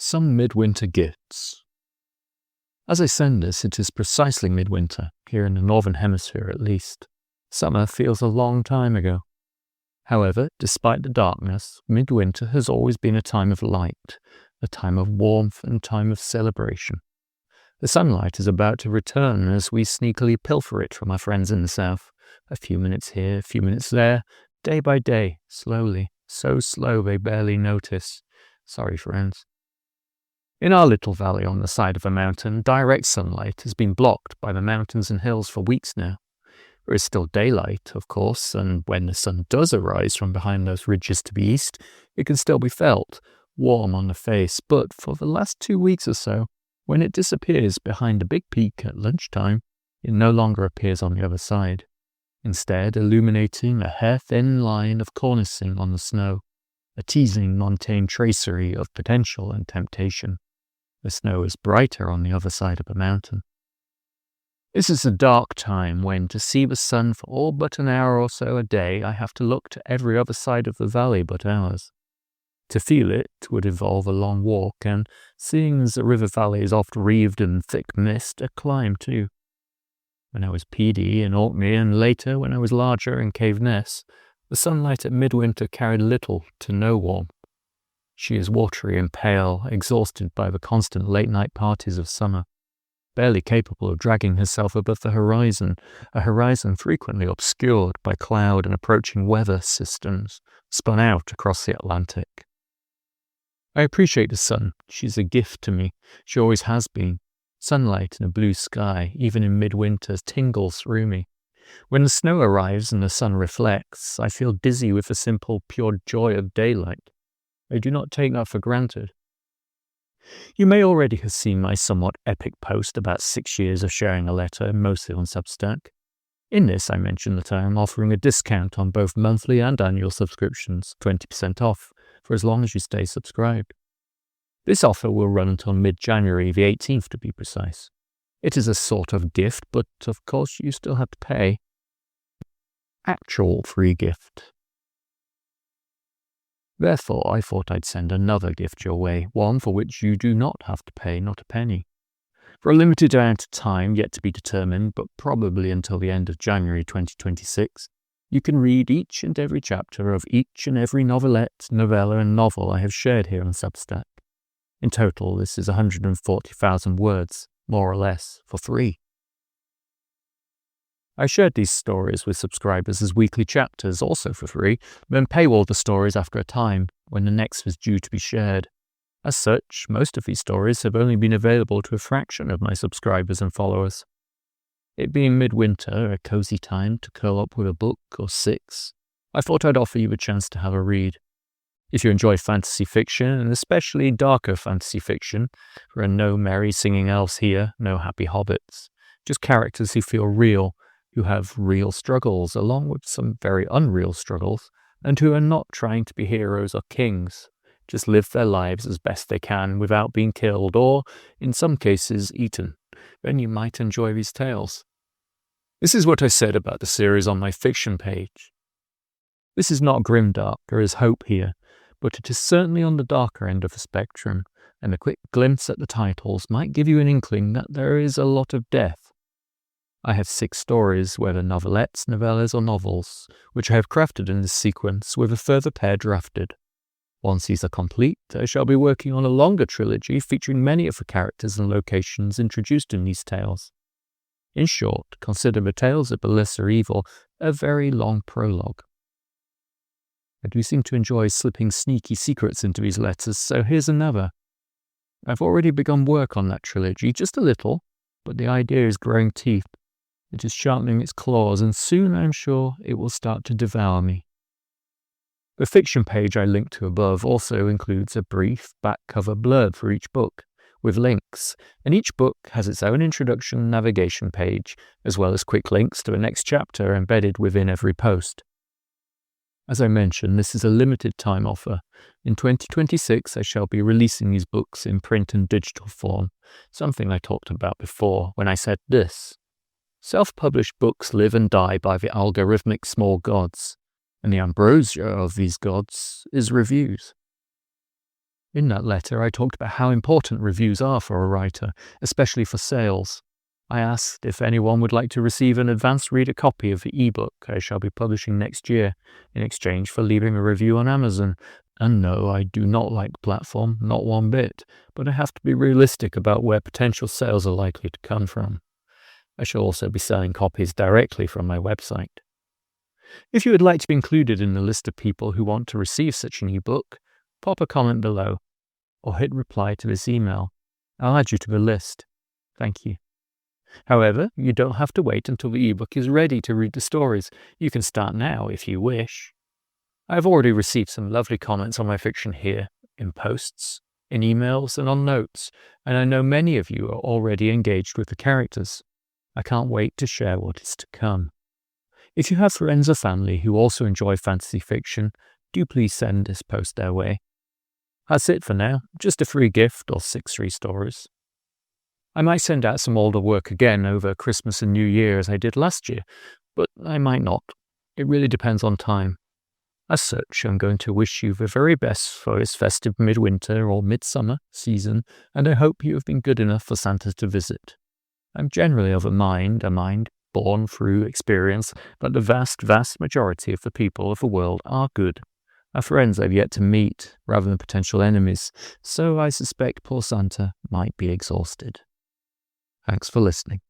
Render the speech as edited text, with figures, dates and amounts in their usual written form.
Some midwinter gifts. As I send this, it is precisely midwinter, here in the northern hemisphere at least. Summer feels a long time ago. However, despite the darkness, midwinter has always been a time of light, a time of warmth and time of celebration. The sunlight is about to return as we sneakily pilfer it from our friends in the south. A few minutes here, a few minutes there, day by day, slowly, so slow they barely notice. Sorry, friends. In our little valley on the side of a mountain, direct sunlight has been blocked by the mountains and hills for weeks now. There is still daylight, of course, and when the sun does arise from behind those ridges to the east, it can still be felt, warm on the face, but for the last 2 weeks or so, when it disappears behind a big peak at lunchtime, it no longer appears on the other side, instead illuminating a hair-thin line of cornicing on the snow, a teasing montane tracery of potential and temptation. The snow is brighter on the other side of the mountain. This is a dark time when, to see the sun for all but an hour or so a day, I have to look to every other side of the valley but ours. To feel it would involve a long walk, and seeing as the river valley is oft wreathed in thick mist, a climb too. When I was peedy in Orkney, and later when I was larger in Caveness, the sunlight at midwinter carried little to no warmth. She is watery and pale, exhausted by the constant late-night parties of summer, barely capable of dragging herself above the horizon, a horizon frequently obscured by cloud and approaching weather systems spun out across the Atlantic. I appreciate the sun. She's a gift to me. She always has been. Sunlight in a blue sky, even in midwinter, tingles through me. When the snow arrives and the sun reflects, I feel dizzy with the simple, pure joy of daylight. I do not take that for granted. You may already have seen my somewhat epic post about 6 years of sharing a letter, mostly on Substack. In this, I mention that I am offering a discount on both monthly and annual subscriptions, 20% off, for as long as you stay subscribed. This offer will run until mid-January, the 18th to be precise. It is a sort of gift, but of course you still have to pay. Actual free gift. Therefore, I thought I'd send another gift your way, one for which you do not have to pay not a penny. For a limited amount of time, yet to be determined, but probably until the end of January 2026, you can read each and every chapter of each and every novelette, novella, and novel I have shared here on Substack. In total, this is 140,000 words, more or less, for free. I shared these stories with subscribers as weekly chapters, also for free, then paywalled the stories after a time, when the next was due to be shared. As such, most of these stories have only been available to a fraction of my subscribers and followers. It being midwinter, a cozy time to curl up with a book or 6, I thought I'd offer you a chance to have a read. If you enjoy fantasy fiction, and especially darker fantasy fiction, there are no merry singing elves here, no happy hobbits, just characters who feel real, who have real struggles, along with some very unreal struggles, and who are not trying to be heroes or kings, just live their lives as best they can without being killed or, in some cases, eaten. Then you might enjoy these tales. This is what I said about the series on my fiction page. This is not grimdark, there is hope here, but it is certainly on the darker end of the spectrum, and a quick glimpse at the titles might give you an inkling that there is a lot of death. I have 6 stories, whether novelettes, novellas, or novels, which I have crafted in this sequence, with a further pair drafted. Once these are complete, I shall be working on a longer trilogy featuring many of the characters and locations introduced in these tales. In short, consider the Tales of the Lesser Evil a very long prologue. I do seem to enjoy slipping sneaky secrets into these letters, so here's another. I've already begun work on that trilogy, just a little, but the idea is growing teeth. It is sharpening its claws, and soon I'm sure it will start to devour me. The fiction page I linked to above also includes a brief back cover blurb for each book, with links, and each book has its own introduction navigation page, as well as quick links to the next chapter embedded within every post. As I mentioned, this is a limited time offer. In 2026, I shall be releasing these books in print and digital form, something I talked about before when I said this. Self-published books live and die by the algorithmic small gods, and the ambrosia of these gods is reviews. In that letter, I talked about how important reviews are for a writer, especially for sales. I asked if anyone would like to receive an advanced reader copy of the ebook I shall be publishing next year, in exchange for leaving a review on Amazon. And no, I do not like the platform, not one bit, but I have to be realistic about where potential sales are likely to come from. I shall also be selling copies directly from my website. If you would like to be included in the list of people who want to receive such an ebook, pop a comment below or hit reply to this email. I'll add you to the list. Thank you. However, you don't have to wait until the ebook is ready to read the stories. You can start now if you wish. I've already received some lovely comments on my fiction here, in posts, in emails, and on notes, and I know many of you are already engaged with the characters. I can't wait to share what is to come. If you have friends or family who also enjoy fantasy fiction, do please send this post their way. That's it for now, just a free gift or 6 free stories. I might send out some older work again over Christmas and New Year as I did last year, but I might not. It really depends on time. As such, I'm going to wish you the very best for this festive midwinter or midsummer season, and I hope you have been good enough for Santa to visit. I'm generally of a mind born through experience, but the vast majority of the people of the world are good. Our friends I've yet to meet, rather than potential enemies, so I suspect poor Santa might be exhausted. Thanks for listening.